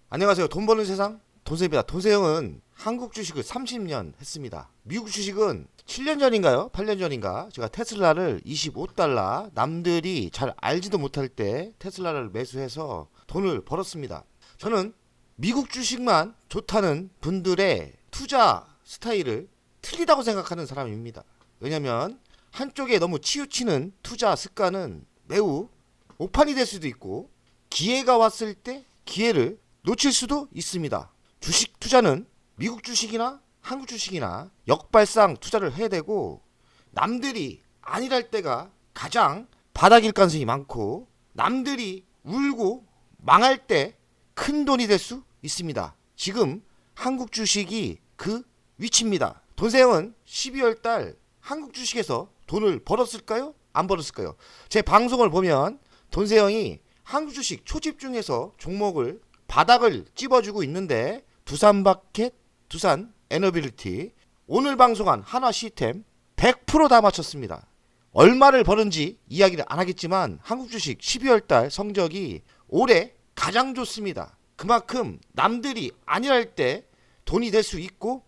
안녕하세요. 돈 버는 세상 돈세입니다. 돈세형은 한국 주식을 30년 했습니다. 미국 주식은 7년 전인가요? 8년 전인가? 제가 테슬라를 25달러 남들이 잘 알지도 못할 때 테슬라를 매수해서 돈을 벌었습니다. 저는 미국 주식만 좋다는 분들의 투자 스타일을 틀리다고 생각하는 사람입니다. 왜냐면 한쪽에 너무 치우치는 투자 습관은 매우 오판이 될 수도 있고 기회가 왔을 때 기회를 놓칠 수도 있습니다. 주식 투자는 미국 주식이나 한국 주식이나 역발상 투자를 해야 되고 남들이 아니랄 때가 가장 바닥일 가능성이 많고 남들이 울고 망할 때 큰 돈이 될 수 있습니다. 지금 한국 주식이 그 위치입니다. 돈세형은 12월 달 한국 주식에서 돈을 벌었을까요? 안 벌었을까요? 제 방송을 보면 돈세형이 한국 주식 초집중해서 종목을 바닥을 찝어주고 있는데 두산마켓, 두산 에너빌리티, 오늘 방송한 한화 시스템 100% 다 맞췄습니다. 얼마를 버는지 이야기를 안 하겠지만 한국 주식 12월 달 성적이 올해 가장 좋습니다. 그만큼 남들이 아니랄 때 돈이 될 수 있고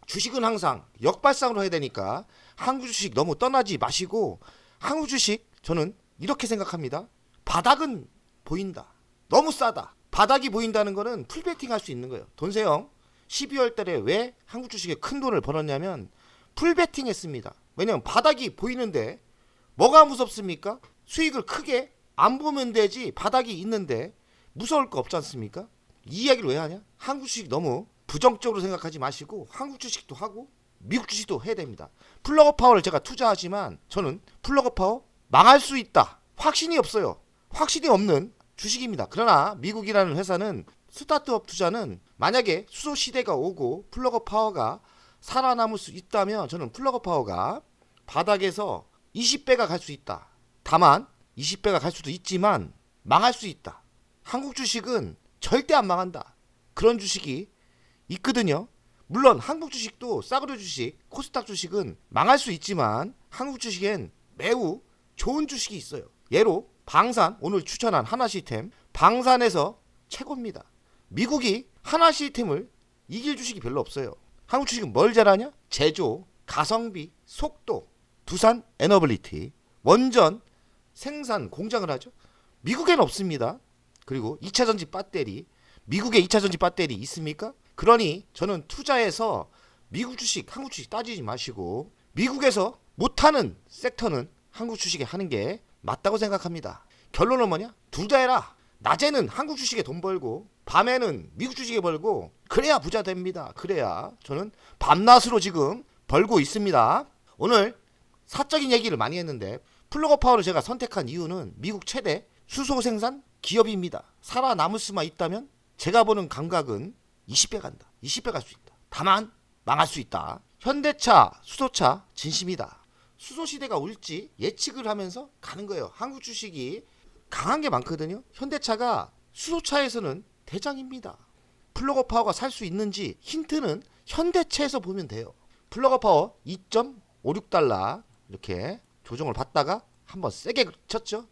주식은 항상 역발상으로 해야 되니까 한국 주식 너무 떠나지 마시고 한국 주식 저는 이렇게 생각합니다. 바닥은 보인다. 너무 싸다. 바닥이 보인다는 거는 풀베팅 할 수 있는 거예요. 돈세형 12월 달에 왜 한국 주식에 큰 돈을 벌었냐면 풀베팅 했습니다. 왜냐면 바닥이 보이는데 뭐가 무섭습니까? 수익을 크게 안 보면 되지 바닥이 있는데 무서울 거 없지 않습니까? 이 이야기를 왜 하냐? 한국 주식 너무 부정적으로 생각하지 마시고 한국 주식도 하고 미국 주식도 해야 됩니다. 플러거 파워를 제가 투자하지만 저는 플러거 파워 망할 수 있다. 확신이 없어요. 확신이 없는 주식입니다. 그러나 미국이라는 회사는 스타트업 투자는 만약에 수소 시대가 오고 플러거 파워가 살아남을 수 있다면 저는 플러거 파워가 바닥에서 20배가 갈 수 있다. 다만 20배가 갈 수도 있지만 망할 수 있다. 한국 주식은 절대 안 망한다. 그런 주식이 있거든요. 물론 한국 주식도 싸구려 주식, 코스닥 주식은 망할 수 있지만 한국 주식엔 매우 좋은 주식이 있어요. 예로 방산, 오늘 추천한 한화 시스템, 방산에서 최고입니다. 미국이 한화 시스템을 이길 주식이 별로 없어요. 한국 주식은 뭘 잘하냐? 제조, 가성비, 속도, 두산 에너빌리티, 원전, 생산, 공장을 하죠. 미국엔 없습니다. 그리고 2차전지 배터리, 미국에 2차전지 배터리 있습니까? 그러니 저는 투자해서 미국 주식, 한국 주식 따지지 마시고 미국에서 못하는 섹터는 한국 주식에 하는 게 맞다고 생각합니다. 결론은 뭐냐? 둘 다 해라. 낮에는 한국 주식에 돈 벌고 밤에는 미국 주식에 벌고 그래야 부자 됩니다. 그래야 저는 밤낮으로 지금 벌고 있습니다. 오늘 사적인 얘기를 많이 했는데 플러거 파워를 제가 선택한 이유는 미국 최대 수소 생산 기업입니다. 살아남을 수만 있다면 제가 보는 감각은 20배 간다. 20배 갈 수 있다. 다만 망할 수 있다. 현대차, 수소차 진심이다. 수소 시대가 올지 예측을 하면서 가는 거예요. 한국 주식이 강한 게 많거든요. 현대차가 수소차에서는 대장입니다. 플러거 파워가 살 수 있는지 힌트는 현대차에서 보면 돼요. 플러거 파워 2.56달러 이렇게 조정을 받다가 한번 세게 쳤죠.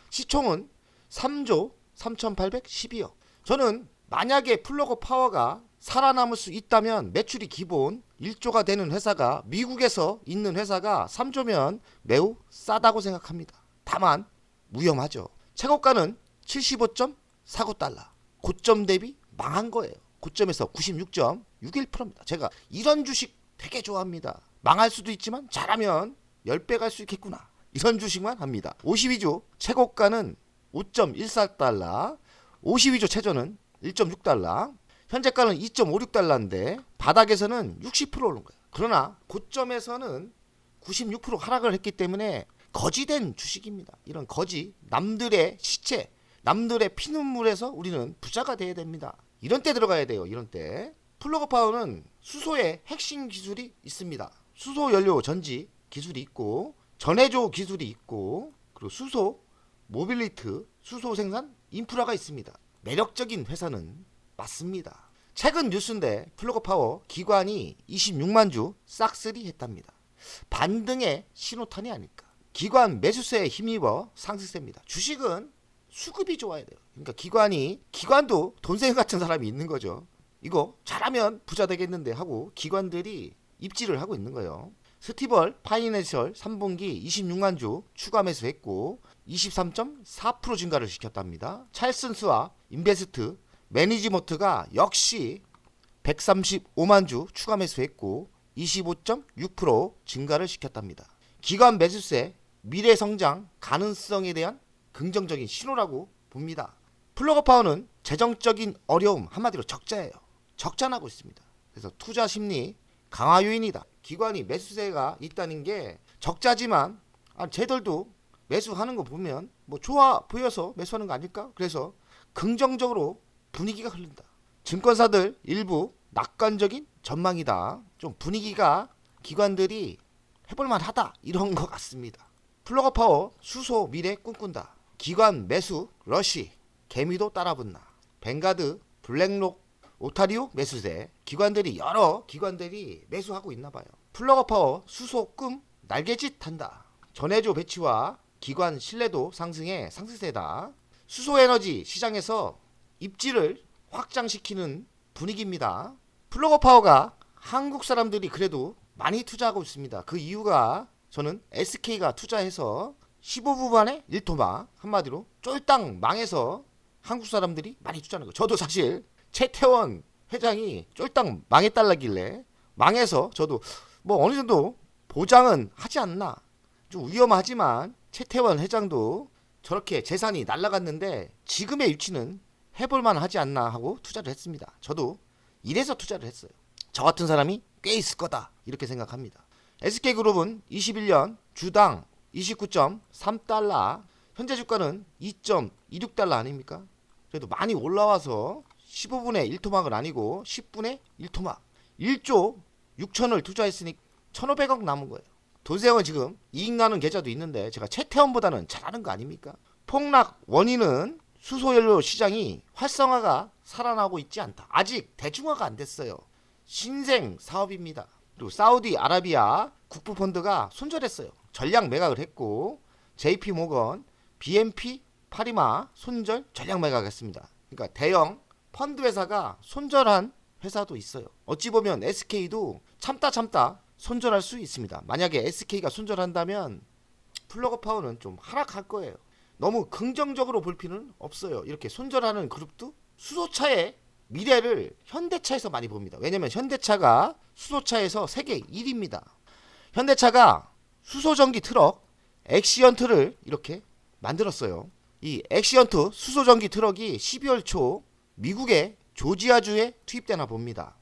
시총은 3조 3,812억. 저는 만약에 플러거 파워가 살아남을 수 있다면 매출이 기본 1조가 되는 회사가 미국에서 있는 회사가 3조면 매우 싸다고 생각합니다. 다만 위험하죠. 최고가는 75.49달러. 고점 대비 망한 거예요. 고점에서 96.61%입니다. 제가 이런 주식 되게 좋아합니다. 망할 수도 있지만 잘하면 10배 갈 수 있겠구나. 이런 주식만 합니다. 52조 최고가는 5.14달러, 52조 최저는 1.6달러, 현재가는 2.56달러인데 바닥에서는 60% 오른 거예요. 그러나 고점에서는 96% 하락을 했기 때문에 거지된 주식입니다. 이런 거지, 남들의 시체, 남들의 피눈물에서 우리는 부자가 돼야 됩니다. 이런 때 들어가야 돼요. 이런 때. 플러거 파워는 수소의 핵심 기술이 있습니다. 수소 연료 전지 기술이 있고 전해조 기술이 있고 그리고 수소, 모빌리티, 수소 생산 인프라가 있습니다. 매력적인 회사는 맞습니다. 최근 뉴스인데 플러거 파워 기관이 26만 주 싹쓸이 했답니다. 반등의 신호탄이 아닐까. 기관 매수세에 힘입어 상승세입니다. 주식은 수급이 좋아야 돼요. 그러니까 기관도 돈생 같은 사람이 있는 거죠. 이거 잘하면 부자 되겠는데 하고 기관들이 입지를 하고 있는 거예요. 스티벌 파이낸셜 3분기 26만 주 추가 매수했고 23.4% 증가를 시켰답니다. 찰슨스와 인베스트, 매니지먼트가 역시 135만 주 추가 매수했고 25.6% 증가를 시켰답니다. 기관 매수세 미래 성장 가능성에 대한 긍정적인 신호라고 봅니다. 플러그파워는 재정적인 어려움, 한마디로 적자예요. 적자나고 있습니다. 그래서 투자 심리 강화 요인이다. 기관이 매수세가 있다는 게 적자지만 쟤들도 매수하는 거 보면 뭐 좋아 보여서 매수하는 거 아닐까? 그래서 긍정적으로 분위기가 흐른다. 증권사들 일부 낙관적인 전망이다. 좀 분위기가 기관들이 해볼만 하다 이런 것 같습니다. 플러그파워 수소 미래 꿈꾼다. 기관 매수 러시 개미도 따라붙나. 뱅가드 블랙록 오타리오 매수세 여러 기관들이 매수하고 있나봐요. 플러그파워 수소 꿈 날개짓 한다. 전해조 배치와 기관 신뢰도 상승에 상승세다. 수소에너지 시장에서 입지를 확장시키는 분위기입니다. 플러그파워가 한국 사람들이 그래도 많이 투자하고 있습니다. 그 이유가 저는 SK가 투자해서 15분 만에 1토막 한마디로 쫄딱 망해서 한국 사람들이 많이 투자하는 거예요. 저도 사실 최태원 회장이 쫄딱 망해달라길래 망해서 저도 뭐 어느 정도 보장은 하지 않나. 좀 위험하지만 최태원 회장도 저렇게 재산이 날라갔는데 지금의 위치는 해볼만 하지 않나 하고 투자를 했습니다. 저도 이래서 투자를 했어요. 저 같은 사람이 꽤 있을 거다 이렇게 생각합니다. SK그룹은 21년 주당 29.3달러 현재 주가는 2.26달러 아닙니까? 그래도 많이 올라와서 15분의 1토막은 아니고 10분의 1토막 1조 6천을 투자했으니 1,500억 남은 거예요. 도세형은 지금 이익 나는 계좌도 있는데 제가 최태원보다는 잘하는 거 아닙니까? 폭락 원인은 수소연료 시장이 활성화가 살아나고 있지 않다. 아직 대중화가 안 됐어요. 신생 사업입니다. 그리고 사우디아라비아 국부펀드가 손절했어요. 전량 매각을 했고 JP모건, BNP 파리마 손절 전량 매각했습니다. 그러니까 대형 펀드 회사가 손절한 회사도 있어요. 어찌 보면 SK도 참다 손절할 수 있습니다. 만약에 SK가 손절한다면 플러그파워는 좀 하락할 거예요. 너무 긍정적으로 볼 필요는 없어요. 이렇게 손절하는 그룹도 수소차의 미래를 현대차에서 많이 봅니다. 왜냐면 현대차가 수소차에서 세계 1위입니다. 현대차가 수소전기 트럭 엑시언트를 이렇게 만들었어요. 이 엑시언트 수소전기 트럭이 12월 초 미국의 조지아주에 투입되나 봅니다.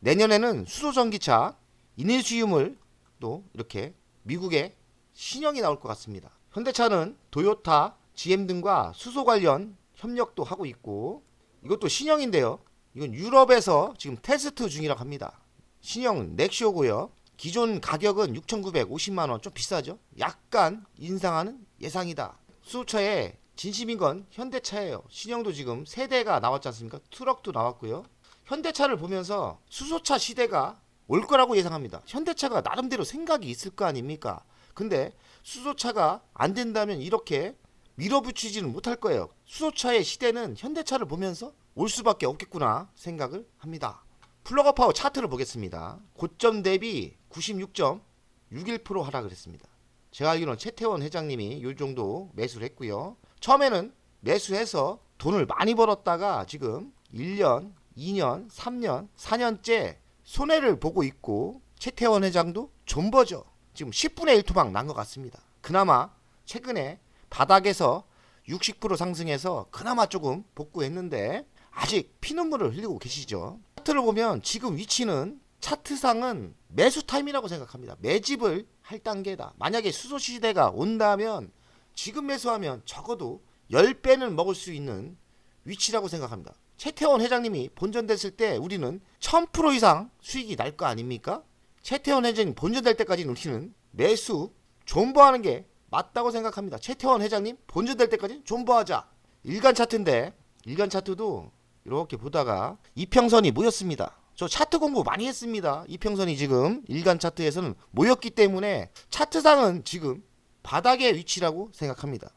내년에는 수소전기차 이니시움을 또 이렇게 미국에 신형이 나올 것 같습니다. 현대차는 도요타, GM 등과 수소 관련 협력도 하고 있고 이것도 신형인데요. 이건 유럽에서 지금 테스트 중이라고 합니다. 신형 넥시오고요. 기존 가격은 6,950만원 좀 비싸죠. 약간 인상하는 예상이다. 수소차의 진심인 건 현대차예요. 신형도 지금 세대가 나왔지 않습니까? 트럭도 나왔고요. 현대차를 보면서 수소차 시대가 올 거라고 예상합니다. 현대차가 나름대로 생각이 있을 거 아닙니까? 근데 수소차가 안 된다면 이렇게 밀어붙이지는 못할 거예요. 수소차의 시대는 현대차를 보면서 올 수밖에 없겠구나 생각을 합니다. 플러그파워 차트를 보겠습니다. 고점 대비 96.61% 하락을 했습니다. 제가 알기로는 최태원 회장님이 요 정도 매수를 했고요. 처음에는 매수해서 돈을 많이 벌었다가 지금 1년, 2년, 3년, 4년째 손해를 보고 있고 최태원 회장도 존버죠. 지금 10분의 1 토막 난 것 같습니다. 그나마 최근에 바닥에서 60% 상승해서 그나마 조금 복구했는데 아직 피눈물을 흘리고 계시죠. 차트를 보면 지금 위치는 차트상은 매수 타임이라고 생각합니다. 매집을 할 단계다. 만약에 수소 시대가 온다면 지금 매수하면 적어도 10배는 먹을 수 있는 위치라고 생각합니다. 최태원 회장님이 본전됐을 때 우리는 1000% 이상 수익이 날 거 아닙니까? 최태원 회장님 본전될 때까지는 우리는 매수 존버하는 게 맞다고 생각합니다. 최태원 회장님 본전될 때까지 존버하자. 일간 차트인데 일간 차트도 이렇게 보다가 이평선이 모였습니다. 저 차트 공부 많이 했습니다. 이평선이 지금 일간 차트에서는 모였기 때문에 차트상은 지금 바닥의 위치라고 생각합니다.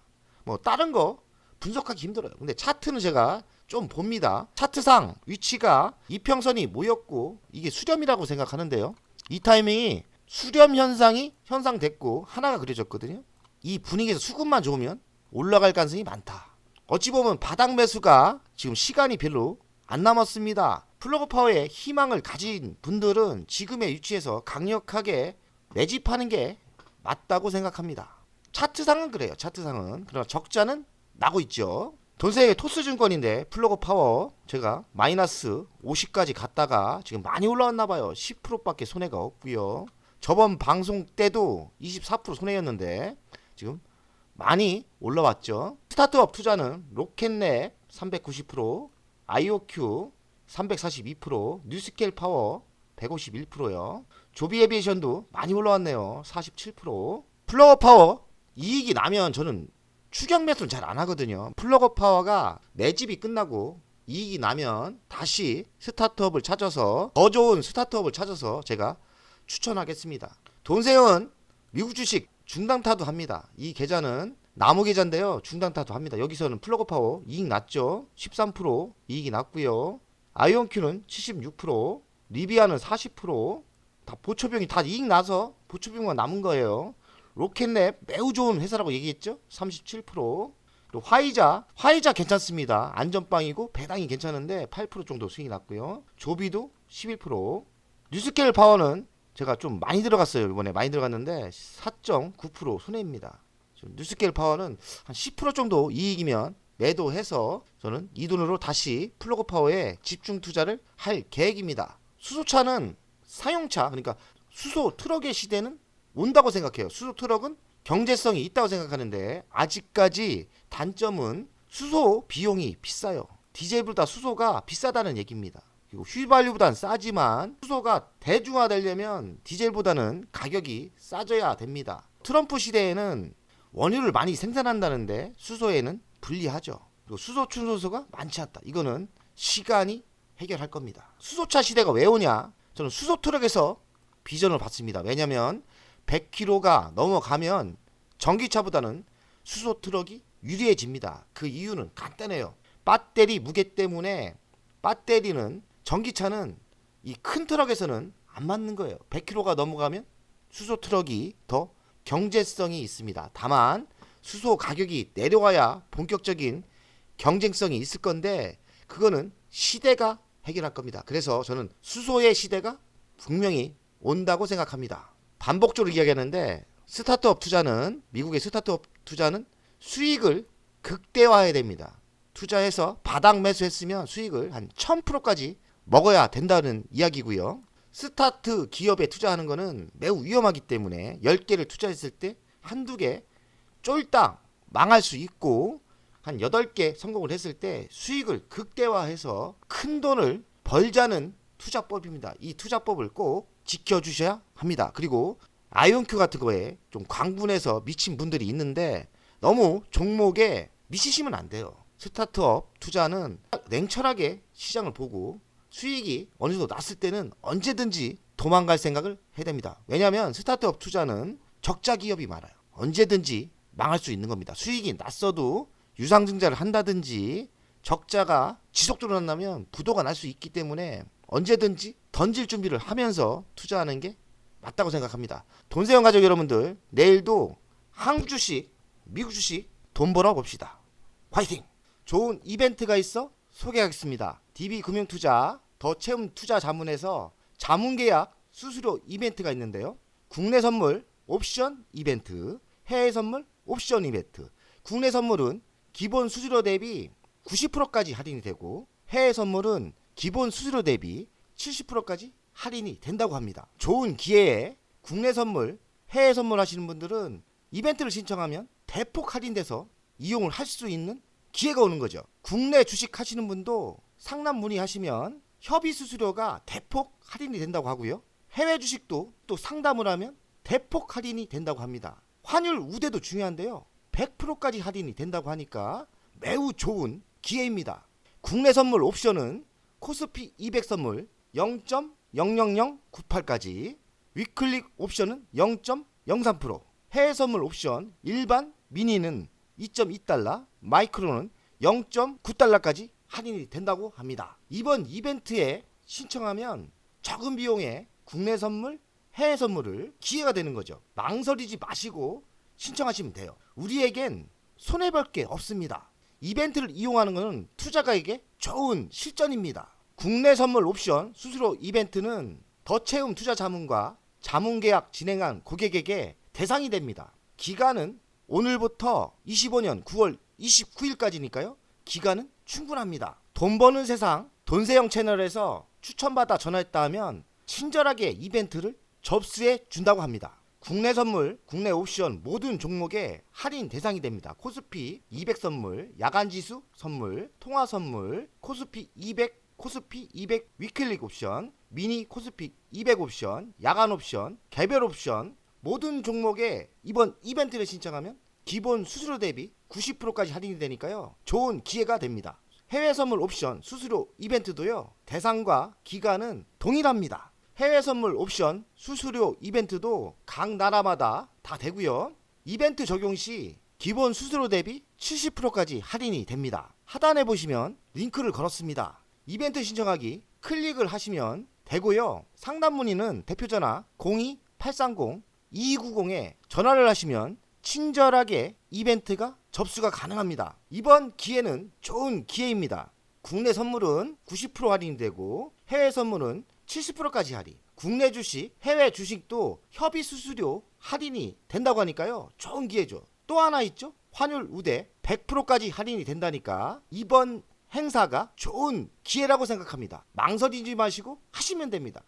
뭐 다른 거 분석하기 힘들어요. 근데 차트는 제가 좀 봅니다. 차트상 위치가 이평선이 모였고 이게 수렴이라고 생각하는데요. 이 타이밍이 수렴 현상이 형성됐고 하나가 그려졌거든요. 이 분위기에서 수급만 좋으면 올라갈 가능성이 많다. 어찌 보면 바닥 매수가 지금 시간이 별로 안 남았습니다. 플러그 파워에 희망을 가진 분들은 지금의 위치에서 강력하게 매집하는 게 맞다고 생각합니다. 차트상은 그래요. 차트상은. 그러나 적자는 나고 있죠. 돈세의 토스증권인데 플러그 파워 제가 마이너스 50까지 갔다가 지금 많이 올라왔나봐요. 10%밖에 손해가 없고요. 저번 방송 때도 24% 손해였는데 지금 많이 올라왔죠. 스타트업 투자는 로켓넷 390%, IOQ 342%, 뉴스케일 파워 151%요. 조비 에비에이션도 많이 올라왔네요. 47%. 플러그 파워 이익이 나면 저는 추격 매수는 잘 안 하거든요. 플러그 파워가 매집이 끝나고 이익이 나면 다시 스타트업을 찾아서 더 좋은 스타트업을 찾아서 제가 추천하겠습니다. 돈세은 미국 주식 중단타도 합니다. 이 계좌는 나무 계좌인데요. 중단타도 합니다. 여기서는 플러그 파워 이익 났죠. 13% 이익이 났고요. 아이온큐는 76%, 리비아는 40%, 다 보초병이 다 이익 나서 보초병만 남은 거예요. 로켓랩 매우 좋은 회사라고 얘기했죠. 37%. 또 화이자 괜찮습니다. 안전빵이고 배당이 괜찮은데 8% 정도 수익이 났고요. 조비도 11%. 뉴스케일 파워는 제가 좀 많이 들어갔어요. 이번에 많이 들어갔는데 4.9% 손해입니다. 뉴스케일 파워는 한 10% 정도 이익이면 매도해서 저는 이 돈으로 다시 플러그 파워에 집중 투자를 할 계획입니다. 수소차는 사용차, 그러니까 수소 트럭의 시대는 온다고 생각해요. 수소 트럭은 경제성이 있다고 생각하는데 아직까지 단점은 수소 비용이 비싸요. 디젤보다 수소가 비싸다는 얘기입니다. 그리고 휘발유보다는 싸지만 수소가 대중화되려면 디젤보다는 가격이 싸져야 됩니다. 트럼프 시대에는 원유를 많이 생산한다는데 수소에는 불리하죠. 그리고 수소 충전소가 많지 않다. 이거는 시간이 해결할 겁니다. 수소차 시대가 왜 오냐? 저는 수소 트럭에서 비전을 봤습니다. 왜냐면 100km가 넘어가면 전기차보다는 수소 트럭이 유리해집니다. 그 이유는 간단해요. 배터리 무게 때문에 배터리는 전기차는 이 큰 트럭에서는 안 맞는 거예요. 100km가 넘어가면 수소 트럭이 더 경제성이 있습니다. 다만 수소 가격이 내려와야 본격적인 경쟁성이 있을 건데 그거는 시대가 해결할 겁니다. 그래서 저는 수소의 시대가 분명히 온다고 생각합니다. 반복적으로 이야기하는데 스타트업 투자는 미국의 스타트업 투자는 수익을 극대화해야 됩니다. 투자해서 바닥 매수했으면 수익을 한 1000%까지 먹어야 된다는 이야기고요. 스타트 기업에 투자하는 거는 매우 위험하기 때문에 10개를 투자했을 때 한두 개 쫄딱 망할 수 있고 한 8개 성공을 했을 때 수익을 극대화해서 큰 돈을 벌자는 투자법입니다. 이 투자법을 꼭 지켜주셔야 합니다. 그리고 아이온큐 같은 거에 좀 광분해서 미친 분들이 있는데 너무 종목에 미치시면 안 돼요. 스타트업 투자는 냉철하게 시장을 보고 수익이 어느 정도 났을 때는 언제든지 도망갈 생각을 해야 됩니다. 왜냐하면 스타트업 투자는 적자 기업이 많아요. 언제든지 망할 수 있는 겁니다. 수익이 났어도 유상증자를 한다든지 적자가 지속적으로 난다면 부도가 날 수 있기 때문에 언제든지 던질 준비를 하면서 투자하는 게 맞다고 생각합니다. 돈세원 가족 여러분들, 내일도 한국 주식, 미국 주식 돈 벌어 봅시다. 화이팅! 좋은 이벤트가 있어 소개하겠습니다. DB금융투자 더 채움 투자 자문에서 자문계약 수수료 이벤트가 있는데요. 국내 선물 옵션 이벤트, 해외 선물 옵션 이벤트. 국내 선물은 기본 수수료 대비 90%까지 할인이 되고 해외 선물은 기본 수수료 대비 70%까지 할인이 된다고 합니다. 좋은 기회에 국내 선물, 해외 선물 하시는 분들은 이벤트를 신청하면 대폭 할인돼서 이용을 할 수 있는 기회가 오는 거죠. 국내 주식 하시는 분도 상담 문의하시면 협의 수수료가 대폭 할인이 된다고 하고요. 해외 주식도 또 상담을 하면 대폭 할인이 된다고 합니다. 환율 우대도 중요한데요. 100%까지 할인이 된다고 하니까 매우 좋은 기회입니다. 국내 선물 옵션은 코스피 200 선물 0.00098까지, 위클릭 옵션은 0.03%, 해외 선물 옵션 일반 미니는 2.2달러, 마이크로는 0.9달러까지 할인이 된다고 합니다. 이번 이벤트에 신청하면 적은 비용에 국내 선물, 해외 선물을 기회가 되는 거죠. 망설이지 마시고 신청하시면 돼요. 우리에겐 손해볼 게 없습니다. 이벤트를 이용하는 것은 투자가에게 좋은 실전입니다. 국내 선물 옵션 수수료 이벤트는 더 채움 투자 자문과 자문 계약 진행한 고객에게 대상이 됩니다. 기간은 오늘부터 25년 9월 29일까지니까요. 기간은 충분합니다. 돈 버는 세상 돈세영 채널에서 추천받아 전화했다 하면 친절하게 이벤트를 접수해 준다고 합니다. 국내 선물, 국내 옵션 모든 종목에 할인 대상이 됩니다. 코스피 200 선물, 야간지수 선물, 통화 선물, 코스피 200, 코스피 200 위클릭 옵션, 미니 코스피 200 옵션, 야간 옵션, 개별 옵션 모든 종목에 이번 이벤트를 신청하면 기본 수수료 대비 90%까지 할인이 되니까요. 좋은 기회가 됩니다. 해외 선물 옵션 수수료 이벤트도요. 대상과 기간은 동일합니다. 해외 선물 옵션 수수료 이벤트도 각 나라마다 다 되고요. 이벤트 적용 시 기본 수수료 대비 70%까지 할인이 됩니다. 하단에 보시면 링크를 걸었습니다. 이벤트 신청하기 클릭을 하시면 되고요. 상담 문의는 대표전화 02-830-2290에 전화를 하시면 친절하게 이벤트가 접수가 가능합니다. 이번 기회는 좋은 기회입니다. 국내 선물은 90% 할인되고 해외 선물은 70%까지 할인. 국내 주식, 해외 주식도 협의 수수료 할인이 된다고 하니까요. 좋은 기회죠. 또 하나 있죠. 환율 우대 100%까지 할인이 된다니까 이번 행사가 좋은 기회라고 생각합니다. 망설이지 마시고 하시면 됩니다.